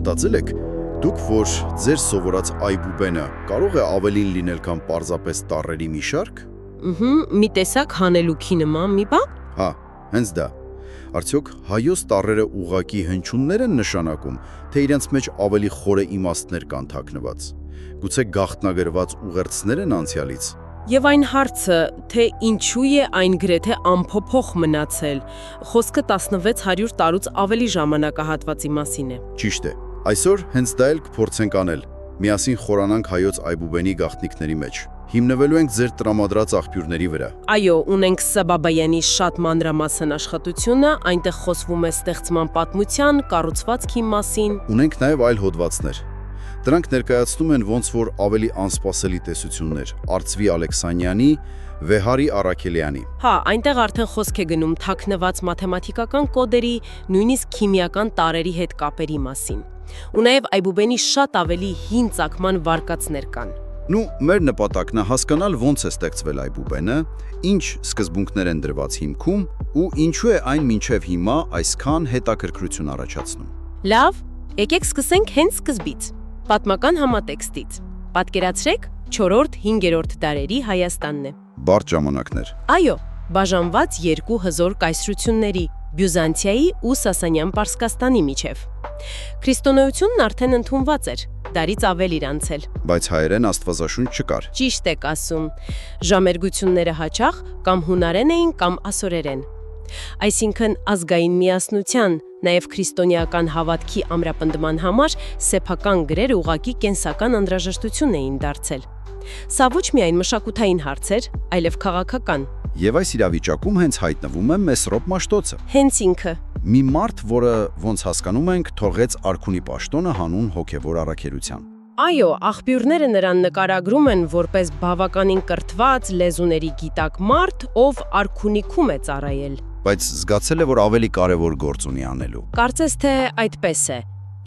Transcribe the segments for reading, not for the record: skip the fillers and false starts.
մտածել եք, դուք որ ձեր սովորած այբուբենը կարող է ավելին լինել կամ պարզապես տառերի մի շարք։ Մի տեսակ հանելուքի նման մի բան։ Հա, հենց դա։ Արդյոք հայոց տառերը ուղակի հնչյուններ են նշանակում, թե իրենց մեջ ավելի խորը իմաստներ կան թաքնված։ Գուցե գաղտնագրված ուղերձներ են անցյալից։ Եվ այն հարցը, թե ինչու է այն գրեթե անփոփոխ մնացել, խոսքը 1600 տարուց ավելի ժամանակահատվածի մասին է։ Ճիշտ է։ Այսօր հենց դա էլ կփորձենք անել։ Միասին խորանանք հայոց այբուբենի գաղտնիքների մեջ։ Հիմնվելու ենք ձեր տրամադրած աղբյուրների վրա։ Այո, ունենք Սաբաբայանի շատ մանրամասն աշխատությունը, այնտեղ խոսվում է ստեղծման պատմության, կառուցվածքի մասին։ Ունենք նաև այլ հոդվածներ։ Դրանք ներկայացնում են ոնց որ ավելի անսպասելի տեսություններ Արծվի Ալեքսանյանի, Վեհարի Առաքելյանի։ Հա, այնտեղ արդեն խոսք է գնում թաքնված մաթեմատիկական կոդերի, նույնիսկ քիմիական տարրերի հետ կապերի մասին։ Ու նաև այբուբենի շատ ավելի հին ծագման վարկածներ կան։ Մեր նպատակն է հասկանալ ոնց է ստեղծվել այբուբենը, ինչ սկզբունքներ են դրված հիմքում ու ինչու է այն մինչև հիմա այսքան հետաքրքրություն առաջացնում։ Լավ, եկեք սկսենք հենց սկզբից։ Պատմական համատեքստից։ Պատկերացրեք 4-5-րդ դարերի Հայաստանն է։ Բարդ ժամանակներ։ Այո, բաժանված երկու հզոր կայսրությունների՝ Բյուզանդիայի ու Սասանյան Պարսկաստանի միջև։ Քրիստոնեությունն արդեն ընդունված էր, դարից ավել իր անցել։ Բայց հայերեն աստվածաշունչ չկար։ Ճիշտ եք ասում։ Ժամերգությունները հաճախ կամ հունարեն էին, կամ ասորերեն։ Այսինքն ազգային միասնության, նաև քրիստոնեական հավատքի ամրապնդման համար սեփական գրեր ուղղակի կենսական անհրաժեշտություն էին դարձել։ Սա ոչ միայն մշակութային հարց էր, այլև քաղաքական։ Եվ այս իրավիճակում հենց հայտնվում է Մեսրոպ Մաշտոցը։ Հենց ինքը։ Մի մարդ, որը ոնց հասկանում ենք, թողեց արքունի պաշտոնը հանուն հոգևոր առաքելության։ Այո, աղբյուրները նրան նկարագրում են որպես բավականին կրթված լեզուների գիտակ մարդ, ով արքունիքում է ծառայել։ Բայց զգացել է, որ ավելի կարևոր գործ ունի անելու։ Կարծես թե այդպես է։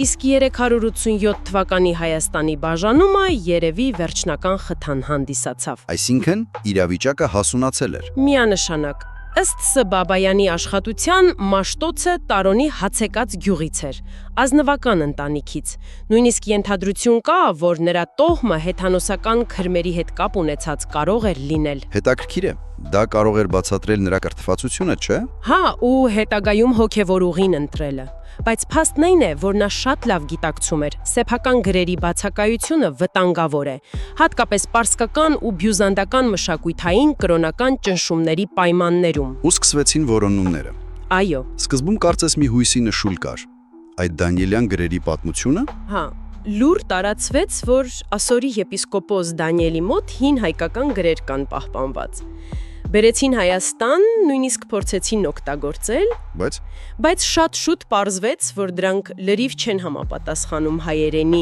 Իսկ 387 թվականի Հայաստանի բաժանումը երևի վերջնական խթան հանդիսացավ։ Այսինքն իրավիճակը հասունացել էր։ Միանշանակ։ Ըստ Սբաբայանի աշխատության Մաշտոցը Տարոնի հացեկած գյուղից էր, ազնվական ընտանիքից։ Նույնիսկ ենթադրություն կա, որ նրա տոհմը հեթանոսական քրմերի հետ կապ ունեցած կարող էր լինել։ Հետաքրքիր է։ Դա կարող էր բացատրել նրա կրթվածությունը, չէ՞։ Հա, ու հետագայում հոգևոր ուղին ընտրելը։ Բայց փաստն այն է, որ նա շատ լավ գիտակցում էր, սեփական գրերի բացակայությունը վտանգավոր է, հատկապես պարսկական ու բյուզանդական մշակութային կրոնական ճնշումների պայմաններում։ Ու սկսվեցին որոնումները։ Այո։ Սկզբում կարծես մի հույսի նշույլ կար։ Այդ Դանիելյան գրերի պատմությունը։ Հա, լուր տարածվեց, որ Ասորի եպիսկոպոս Դանիելի մոտ հին հայկական գրեր կան պահպանված։ Բերեցին Հայաստան, նույնիսկ փորձեցին օգտագործել, բայց շատ շուտ պարզվեց, որ դրանք լրիվ չեն համապատասխանում հայերենի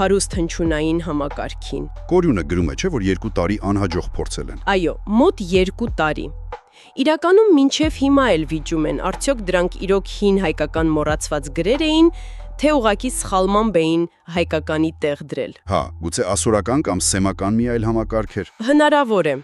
հարուստ հնչյունային համակարգին։ Կորյունը գրում է, չէ՞, որ 2 տարի անհաջող փորձել են։ Այո, մոտ 2 տարի։ Իրականում մինչև հիմա էլ վիճում են, արդյոք դրանք իրոք հին հայկական մոռացված գրեր էին, թե ուղղակի սխալմամբ էին հայկականի տեղ դրել։ Հա, գուցե ասորական կամ սեմական մի այլ համակարգ էր։ Հնարավոր է։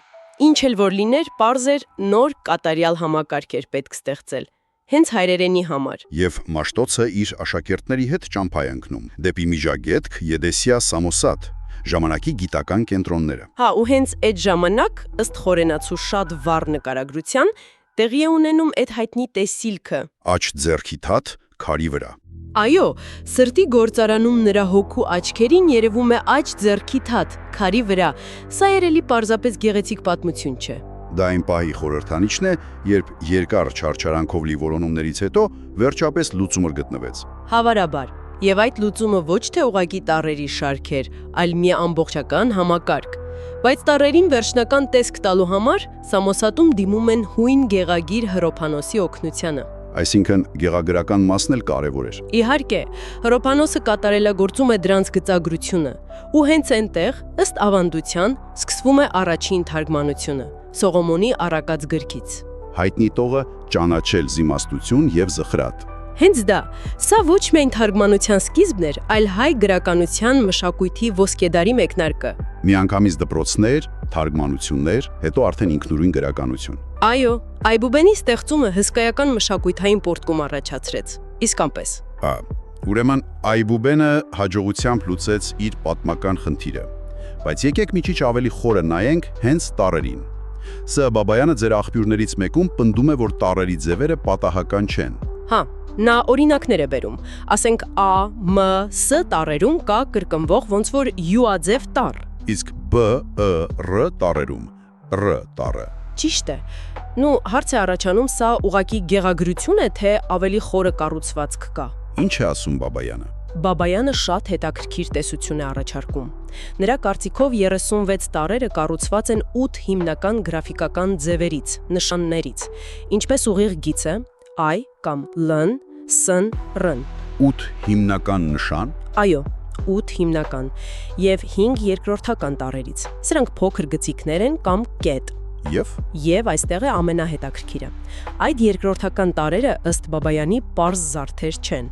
Ինչ էլ որ լիներ, պարզ էր նոր կատարյալ համակարգ էր պետք ստեղծել, հենց հայրերենի համար։ Եվ Մաշտոցը իր աշակերտների հետ ճամփա է ընկնում դեպի Միջագետք, Եդեսիա, Սամոսատ, ժամանակի գիտական կենտրոնները։ Հա, ու հենց այդ ժամանակ, ըստ Խորենացու շատ վառ նկարագրության, տեղի է ունենում այդ հայտնի տեսիլքը։ Աջ ձեռքի թաթ, քարի վրա։ Այո, սրտի գործարանում նրա հոգու աչքերին երևում է աջ ձեռքի թաթ, քարի վրա։ Սա երևի պարզապես գեղեցիկ պատմություն չէ։ Դա այն պահի խորհրդանիշն է, երբ երկար չարչարանքով լի որոնումներից հետո վերջապես լուծումը գտնվեց։ Հավանաբար, եւ այդ լուծումը ոչ թե ուղղակի տառերի շարք էր, այլ մի ամբողջական համակարգ։ Բայց տառերին վերջնական տեսք տալու համար Սամոսատում դիմում են հույն գեղագիր Հռոփանոսի օգնությանը։ Այսինքն գեղագրական մասն էլ կարևոր էր։ Իհարկե, Հռոփանոսը կատարելագործում է դրանց գծագրությունը, ու հենց այնտեղ, ըստ ավանդության, սկսվում է առաջին թարգմանությունը Սողոմոնի առակած գրքից։ Հայտնի տողը ճանաչել զիմաստություն եւ զխրատ։ Հենց դա, սա ոչ միայն թարգմանության սկիզբն էր, այլ հայ գրականության մշակույթի ոսկեդարի մեկնարկը։ Միանգամից դպրոցներ, թարգմանություններ, հետո արդեն ինքնուրույն գրականություն։ Այո, այբուբենի ստեղծումը հսկայական մշակույթային պոռթկում առաջացրեց։ Իսկապես։ Ուրեմն այբուբենը հաջողությամբ լուծեց իր պատմական խնդիրը։ Բայց եկեք մի քիչ ավելի խորը նայենք հենց տառերին։ Ս. Բաբայանը ձեր աղբյուրներից մեկում պնդում է, որ տառերի ձևերը պատահական չեն։ Հա, նա օրինակներ է բերում։ Ասենք A, M, S տառերում կա կրկնվող ոնց որ յուաձև տառ։ Իսկ B, E, R տառերում R տառը։ Ճիշտ է։ Հարց է առաջանում, սա ուղղակի գեղագրություն է, թե ավելի խորը կառուցվածք կա։ Ինչ է ասում Բաբայանը։ Բաբայանը շատ հետաքրքիր տեսություն է առաջարկում։ Նրա կարծիքով 36 տառերը կառուցված են 8 հիմնական գրաֆիկական ձևերից, նշաններից, ինչպես ուղիղ գիծը, I կամ L, S, R։ 8 հիմնական նշան։ Այո, 8 հիմնական եւ 5 երկրորդական տառերից։ Սրանք փոքր գծիկներ են կամ կետ։ Եվ այստեղ է ամենահետաքրքիրը։ Այդ երկրորդական տառերը ըստ Բաբայանի պարզ զարդեր չեն։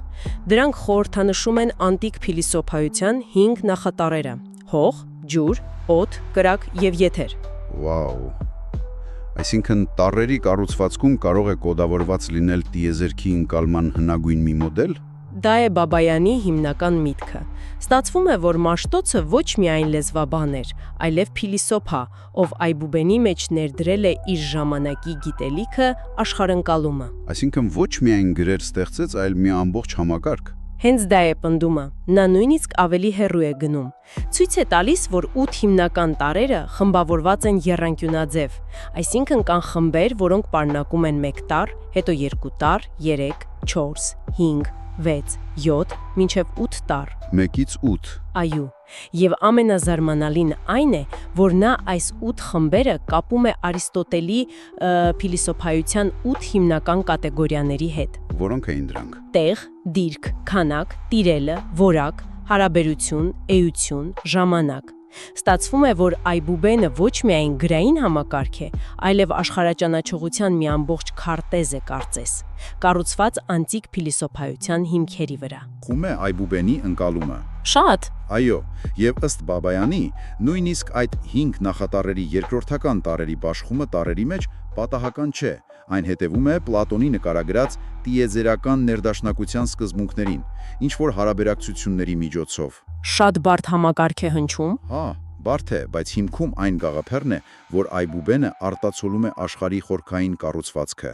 Դրանք խորհրդանշում են անտիկ փիլիսոփայության 5 նախատարրերը՝ հող, ջուր, օդ, կրակ եւ եթեր։ Վաու։ Այսինքն տառերի կառուցվածքում կարող է կոդավորված լինել տիեզերքի ընկալման հնագույն մի մոդել։ Դա է Բաբայանի հիմնական միտքը։ Ստացվում է, որ Մաշտոցը ոչ միայն լեզվաբան էր, այլև փիլիսոփա, ով այբուբենի մեջ ներդրել է իր ժամանակի գիտելիքը, աշխարհընկալումը։ Այսինքն ոչ միայն գրեր ստեղծեց, այլ մի ամբողջ համակարգ։ Հենց դա է պնդումը։ Նա նույնիսկ ավելի հեռու է գնում։ Ցույց է տալիս, որ 8 հիմնական տառերը խմբավորված են եռանկյունաձև, այսինքն կան խմբեր, որոնք պարունակում են 1 տառ, հետո 2 տառ, 3, 4, 5, 6, 7, մինչև 8 տառ։ 1-ից 8։ Այո, եւ ամենազարմանալին այն է, որ նա այս 8 խմբերը կապում է Արիստոտելի փիլիսոփայության 8 հիմնական կատեգորիաների հետ։ Որոնք էին դրանք։ Տեղ, դիրք, քանակ, տիրելը, որակ, հարաբերություն, էություն, ժամանակ։ Ստացվում է, որ այբուբենը ոչ միայն գրային համակարգ է, այլև աշխարհաճանաչողության մի ամբողջ քարտեզ է կարծես, կառուցված անտիկ փիլիսոփայության հիմքերի վրա։ Խում է այբուբենի ընկալումը։ Շատ։ Այո, եւ ըստ Բաբայանի, նույնիսկ այդ 5 նախատարրերի երկրորդական տառերի բաշխումը տառերի մեջ պատահական չէ։ Այն հետևում է Պլատոնի նկարագրած տիեզերական ներդաշնակության սկզբունքներին, ինչ որ հարաբերակցությունների միջոցով։ Շատ բարդ համակարգ է հնչում։ Հա, բարդ է, բայց հիմքում այն գաղափարն է, որ այբուբենը արտացոլում է աշխարհի խորքային կառուցվածքը։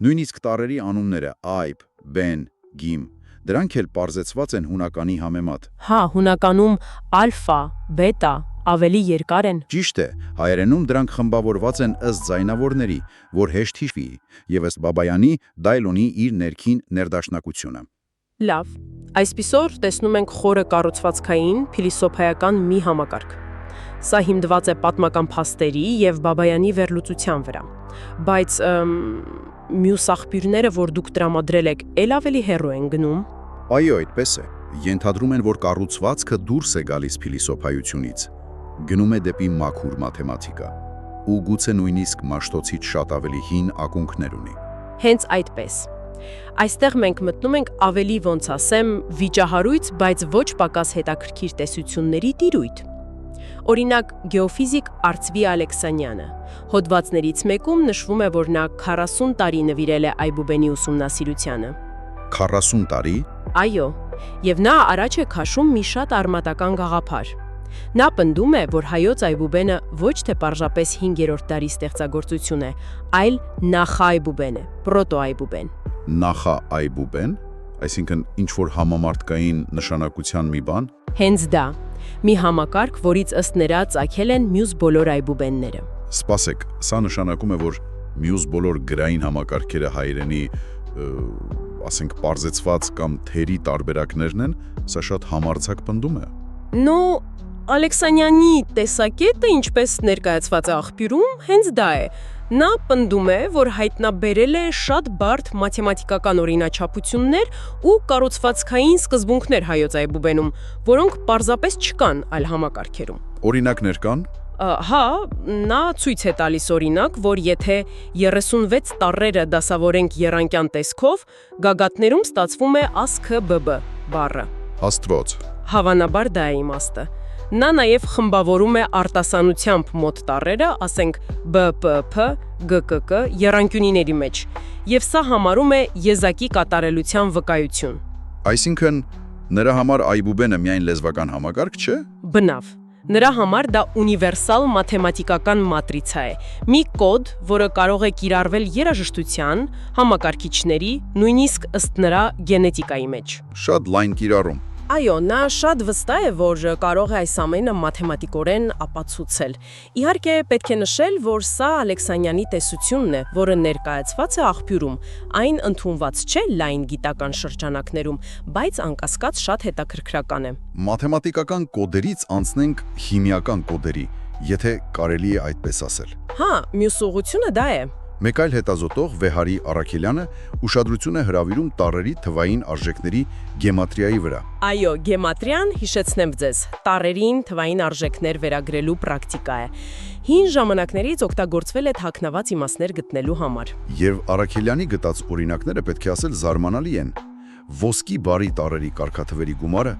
Նույնիսկ տառերի անունները այբ, բեն, գիմ, դրանք էլ պարզեցված են հունականի համեմատ։ Հա, հունականում ալֆա, բետա ավելի երկար են։ Ճիշտ է, հայերենում դրանք խմբավորված են ըստ ձայնավորների, որ հեշտ հիշվի, եւ ըստ Բաբայանի դայլոնի իր ներքին ներդաշնակությունը։ Լավ, այսպիսով տեսնում ենք խորը կառուցվածքային փիլիսոփայական մի համակարգ։ Սա հիմնված է պատմական փաստերի եւ Բաբայանի վերլուծության վրա։ Բայց մյուս աղբյուրները, որ դուք տրամադրել եք, ել ավելի հեռու են գնում։ Այո, այդպես է։ Ենթադրում են, որ կառուցվածքը դուրս է գալիս փիլիսոփայությունից, գնում է դեպի մաքուր մաթեմատիկա, ու գուցե նույնիսկ Մաշտոցից շատ ավելի հին ակունքներ ունի։ Հենց այդպես։ Այստեղ մենք մտնում ենք ավելի ոնց ասեմ վիճահարույց, բայց ոչ պակաս հետաքրքիր տեսությունների տիրույթ։ Օրինակ, գեոֆիզիկ Արծվի Ալեքսանյանը հոդվածներից մեկում նշվում է, որ նա 40 տարի նվիրել է այբուբենի ուսումնասիրությանը։ 40 տարի։ Այո, եւ նա առաջ է քաշում մի շատ արմատական գաղափար։ Նա պնդում է, որ հայոց այբուբենը ոչ թե պարզապես 5-րդ դարի ստեղծագործություն է, այլ նախայբուբեն է, պրոտոայբուբեն։ Նախայբուբեն, այսինքն ինչ որ համամարտկային նշանակության մի բան։ Հենց դա, մի համակարգ, որից ըստ նրա ծագել են մյուս բոլոր այբուբենները։ Սպասեք, սա նշանակում է, որ մյուս բոլոր գրային համակարգերը հայերենի, ասենք, պարզեցված կամ թերի տարբերակներն են, սա շատ համարձակ պնդում է։ Ալեքսանյանի տեսակետը, ինչպես ներկայացված է աղբյուրում, հենց դա է։ Նա պնդում է, որ հայտնաբերել է շատ բարդ մաթեմատիկական օրինաչափություններ ու կառուցվածքային սկզբունքներ հայոց այբուբենում, որոնք պարզապես չկան այլ համակարգերում։ Օրինակներ կան։ Հա, նա ցույց է տալիս օրինակ, որ եթե 36 տառերը դասավորենք եռանկյան տեսքով, գագաթներում ստացվում է ASCII բառը։ Աստված։ Հավանաբար դա է իմաստը։ Նա նաև խմբավորում է արտասանությամբ մոտ տառերը, ասենք BPP, GKK եռանկյունիների մեջ, եւ սա համարում է եզակի կատարելության վկայություն։ Այսինքն նրա համար այբուբենը միայն լեզվական համակարգ չէ։ Բնավ։ Նրա համար դա ունիվերսալ մաթեմատիկական մատրիցա է։ Մի կոդ, որը կարող է կիրառվել երաժշտության, համակարգիչների, նույնիսկ ըստ նրա գենետիկայի մեջ։ Շատ լայն կիրառում։ Այո, նա շատ վստահ է, որ կարող է այս ամենը մաթեմատիկորեն ապացուցել։ Իհարկե, պետք է նշել, որ սա Ալեքսանյանի տեսությունն է, որը ներկայացված է աղբյուրում, այն ընդունված չէ լայն գիտական շրջանակներում, բայց անկասկած շատ հետաքրքրական է։ Մաթեմատիկական կոդերից անցնենք քիմիական կոդերի, եթե կարելի է այդպես ասել։ Հա, մյուս ուղղությունը դա է։ Մեկ այլ հետազոտող Վեհարի Արաքելյանը ուշադրություն է հրավիրում տառերի թվային արժեքների գեմատրիայի վրա։ Այո, գեմատրիան, հիշեցնեմ ձեզ, տառերին թվային արժեքներ վերագրելու պրակտիկա է։ Հին ժամանակներից օգտագործվել է թաքնված իմաստներ գտնելու համար։ Եվ Արաքելյանի գտած օրինակները պետք է ասել զարմանալի են։ Ոսկի բարի տառերի կարգաթվերի գումարը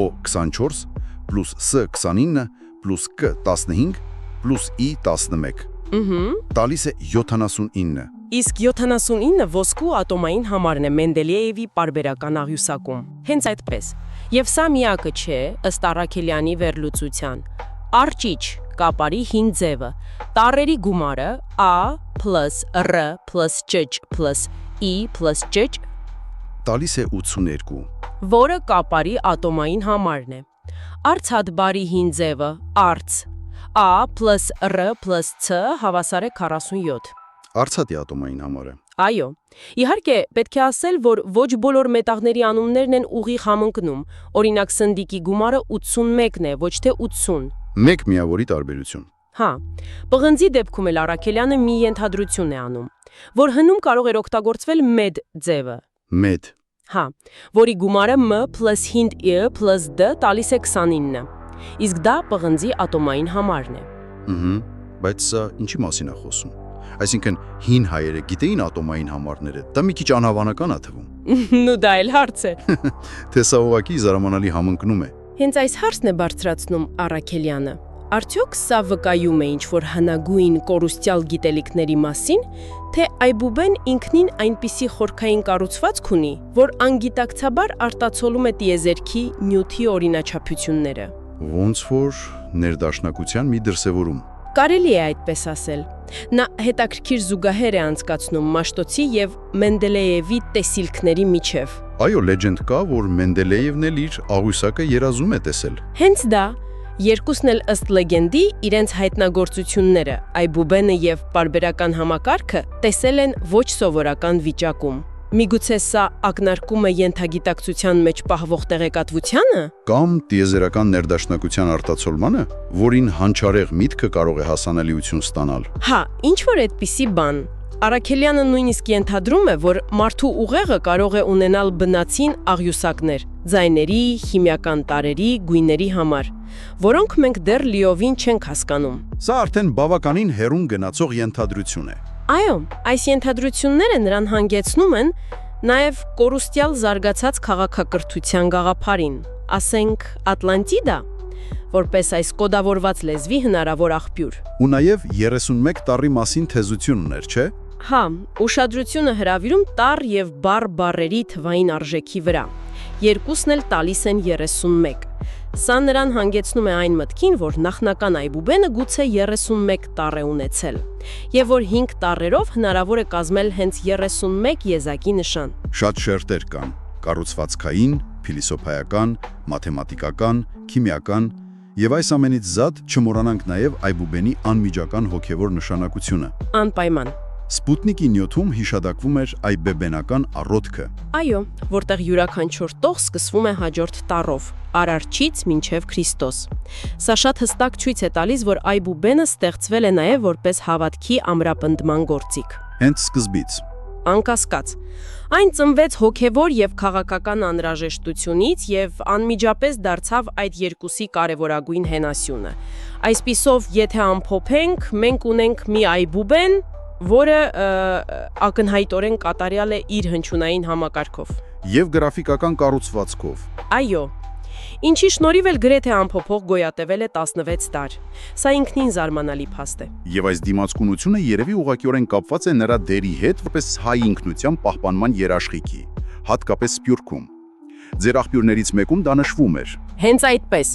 O24 + S29 + K15 + I11 տալիս է 79։ Իսկ 79-ը ոսկու ատոմային համարն է Մենդելեևի պարբերական աղյուսակում։ Հենց այդպես։ Եվ սա միակը չէ, ըստ Արաքելյանի վերլուծության։ Արճիճ կապարի հին ձևը։ Տառերի գումարը A + R + Չ + I + Չ տալիս է 82, որը կապարի ատոմային համարն է։ Արցադբարի հին ձևը արց A + R + C հավասար է 47։ արցատի ատոմային համարը։ Այո, իհարկե պետք է ասել, որ ոչ բոլոր մետաղների անուններն են ուղիղ համընկնում։ Օրինակ սնդիկի գումարը 81-ն է, ոչ թե 80։ Մեկ միավորի տարբերություն։ Հա, պղնձի դեպքում էլ Արաքելյանը մի ենթադրություն է անում, որ հնում կարող էր օգտագործվել մեդ ձևը։ Մեդ։ Հա, որի գումարը M + հինդ I + D տալիս է 29։ Իսկ դա պղնձի ատոմային համարն է։ Բայց սա ինչի մասին է խոսում։ Այսինքն հին հայերը գիտեին ատոմային համարները, դա մի քիչ անհավանական է թվում։ Նու դա էլ հարց է։ Թե սա ուղղակի զարմանալի համընկնում է։ Հենց այս հարցն է բարձրացնում Արաքելյանը։ Արդյոք սա վկայում է ինչ-որ հնագույն կորուստյալ գիտելիքների մասին, թե այբուբեն ինքնին այնպիսի խորքային կառուցվածք ունի, որ անգիտակցաբար արտացոլում է տիեզերքի նյութի օրինաչափությունները։ Ոնց որ ներդաշնակության մի դրսևորում։ Կարելի է այդպես ասել։ Նա հետաքրքիր զուգահեռ է անցկացնում Մաշտոցի եւ Մենդելեևի տեսիլքների միջև։ Այո, լեջենդ կա, որ Մենդելեևն էլ իր աղյուսակը երազում է տեսել։ Հենց դա երկուսն էլ ըստ լեգենդի իրենց հայտնագործությունները, այբուբենը եւ պարբերական համակարգը տեսել են ոչ սովորական վիճակում։ Միգուցե սա ակնարկում է ենթագիտակցության մեջ պահվող տեղեկատվությանը։ Կամ տիեզերական ներդաշնակության արտացոլմանը, որին հանճարեղ միտքը կարող է հասանելիություն ստանալ։ Հա, ինչ որ այդպիսի բան։ Արաքելյանը նույնիսկ ենթադրում է, որ մարդու ուղեղը կարող է ունենալ բնածին աղյուսակներ, ձայների, քիմիական տարրերի, գույների համար, որոնք մենք դեռ լիովին չենք հասկանում։ Սա արդեն բավականին հեռուն գնացող ենթադրություն է։ Այո, այս ենթադրությունները նրան հանգեցնում են նաև կորուստյալ զարգացած քաղաքակրթության գաղափարին, ասենք Ատլանտիդա, որպես այս կոդավորված լեզվի հնարավոր աղբյուր։ Ու նաև 31 տառի մասին թեզություն ուներ, չէ՞։ Հա, ուշադրությունը հրավիրում տառ եւ բառերի թվային արժեքի վրա։ Երկուսն էլ տալիս են 31։ Սա նրան հանգեցնում է այն մտքին, որ նախնական այբուբենը գուցե 31 տառ է ունեցել, եւ որ 5 տառերով հնարավոր է կազմել հենց 31 եզակի նշան։ Շատ շերտեր կան՝ կառուցվածքային, փիլիսոփայական, մաթեմատիկական, քիմիական, եւ այս ամենից զատ չմոռանանք նաեւ այբուբենի անմիջական հոգեվոր նշանակությունը։ Անպայման։ Սպուտնիկի նյութում հիշադակվում էր այբեբենական առօթքը։ Այո, որտեղ յուրաքանչյուր տող սկսվում է հաջորդ տառով, Արարչից մինչև Քրիստոս։ Սա շատ հստակ ցույց է տալիս, որ այբուբենը ստեղծվել է նաև որպես հավատքի ամրապնդման գործիք։ Հենց սկզբից։ Անկասկած։ Այն ծնվեց հոգևոր եւ քաղաքական անհրաժեշտությունից եւ անմիջապես դարձավ այդ երկուսի կարևորագույն հենասյունը։ Այսպիսով, եթե ամփոփենք, մենք ունենք մի այբուբեն, որը ակնհայտորեն կատարյալ է իր հնչյունային համակարգով։ Եվ գրաֆիկական կառուցվածքով։ Այո։ Ինչի շնորհիվ էլ գրեթե ամփոփող գոյատևել է 16 տարի։ Սա ինքնին զարմանալի փաստ է։ Եվ այս դիմացկունությունը երևի ուղղակիորեն կապված է նրա դերի հետ որպես հայ ինքնության պահպանման երաշխիքի, հատկապես Սփյուռքում։ Ձեր աղբյուրներից մեկում դա նշվում էր։ Հենց այդպես։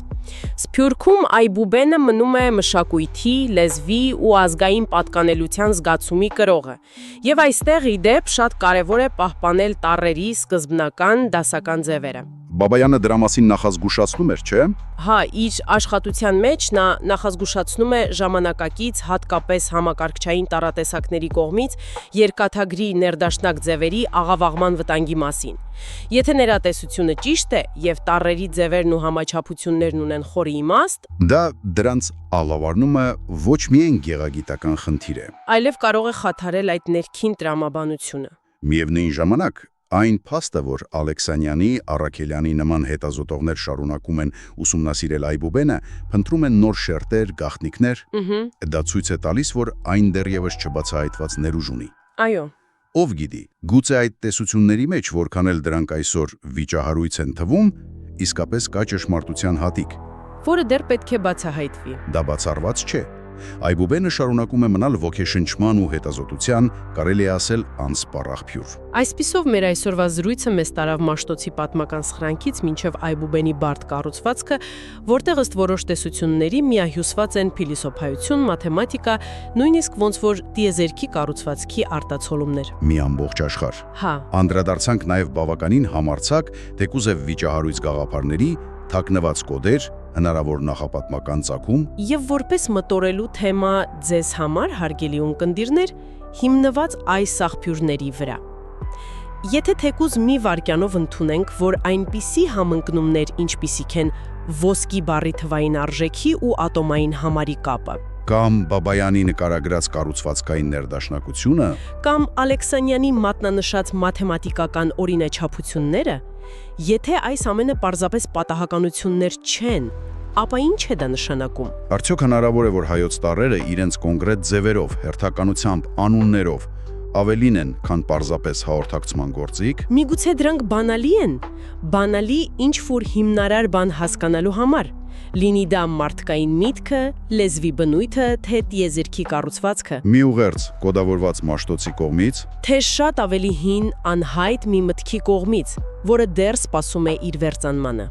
Սփյուռքում այբուբենը մնում է մշակույթի, լեզվի ու ազգային պատկանելության զգացումի կրողը։ Եվ այստեղ ի դեպ շատ կարևոր է պահպանել տառերի սկզբնական դասական ձևերը։ Բաբայանը դրա մասին նախազգուշացնում էր, չէ՞։ Հա, իր աշխատության մեջ նա նախազգուշացնում է ժամանակակից, հատկապես համակարգչային տառատեսակների կողմից երկաթագրի ներդաշնակ ձևերի աղավաղման վտանգի մասին։ Եթե ներատեսությունը ճիշտ է եւ տառերի ձևերն ու համաչափություններն ունեն խորի իմաստ, դա դրանց ալավարնումը ոչ միայն գեղագիտական խնդիր է, այլև կարող է խաթարել այդ ներքին տրամաբանությունը։ միևնույն ժամանակ այն փաստը, որ Ալեքսանյանի, Առաքելյանի նման հետազոտողներ շարունակում են ուսումնասիրել այբուբենը, փնտրում են նոր շերտեր, գաղտնիքներ, դա ցույց է տալիս, որ այն դեռևս չբացահայտված ներուժ ունի։ Այո։ Ով գիտի, գուցե այդ տեսությունների մեջ, որքան էլ դրանք այսօր վիճահարույց են թվում, իսկապես կա ճշմարտության հատիկ, որը դեռ պետք է բացահայտվի։ դա բացառված չէ։ Այբուբենը շարունակում է մնալ ոգեշնչման ու հետազոտության, կարելի է ասել, անսպառ աղբյուր։ Այսպիսով մեր այսօրվա զրույցը մեզ տարավ Մաշտոցի պատմական սխրանքից մինչև այբուբենի բարդ կառուցվածքը, որտեղ ըստ որոշ տեսությունների միահյուսված են փիլիսոփայություն, մաթեմատիկա, նույնիսկ ոնց որ տիեզերքի կառուցվածքի արտացոլումներ։ Մի ամբողջ աշխարհ։ Հա։ Անդրադարձանք նաև բավականին համարձակ, թեկուզ է վիճահարույց գաղափարների, թաքնված կոդեր, հնարավոր նախապատմական ծագում Եվ որպես մտորելու թեմա ձեզ համար, հարգելի ունկնդիրներ, հիմնված այս աղբյուրների վրա։ Եթե թեկուզ մի վայրկյանով ընդունենք, որ այնպիսի համընկնումներ, ինչպիսիք են ոսկի բառի թվային արժեքի ու ատոմային համարի կապը, կամ Բաբայանի նկարագրած կառուցվածքային ներդաշնակությունը, կամ Ալեքսանյանի մատնանշած մաթեմատիկական օրինաչափությունները, եթե այս ամենը պարզապես պատահականություններ չեն, ապա ինչ է դա նշանակում։ արդյոք հնարավոր է, որ հայոց տառերը իրենց կոնկրետ ձևերով, հերթականությամբ, անուններով ավելին են, քան պարզապես հաղորդակցման գործիք։ Միգուցե դրանք բանալի են, բանալի ինչ-որ հիմնարար բան հասկանալու համար, լինի դա մարդկային միտքը, լեզվի բնույթը, թե տիեզերքի կառուցվածքը, Մի ուղերձ կոդավորված Մաշտոցի կողմից, թե շատ ավելի հին, անհայտ մի մտքի կողմից, որը դեռ սպասում է իր վերծանմանը։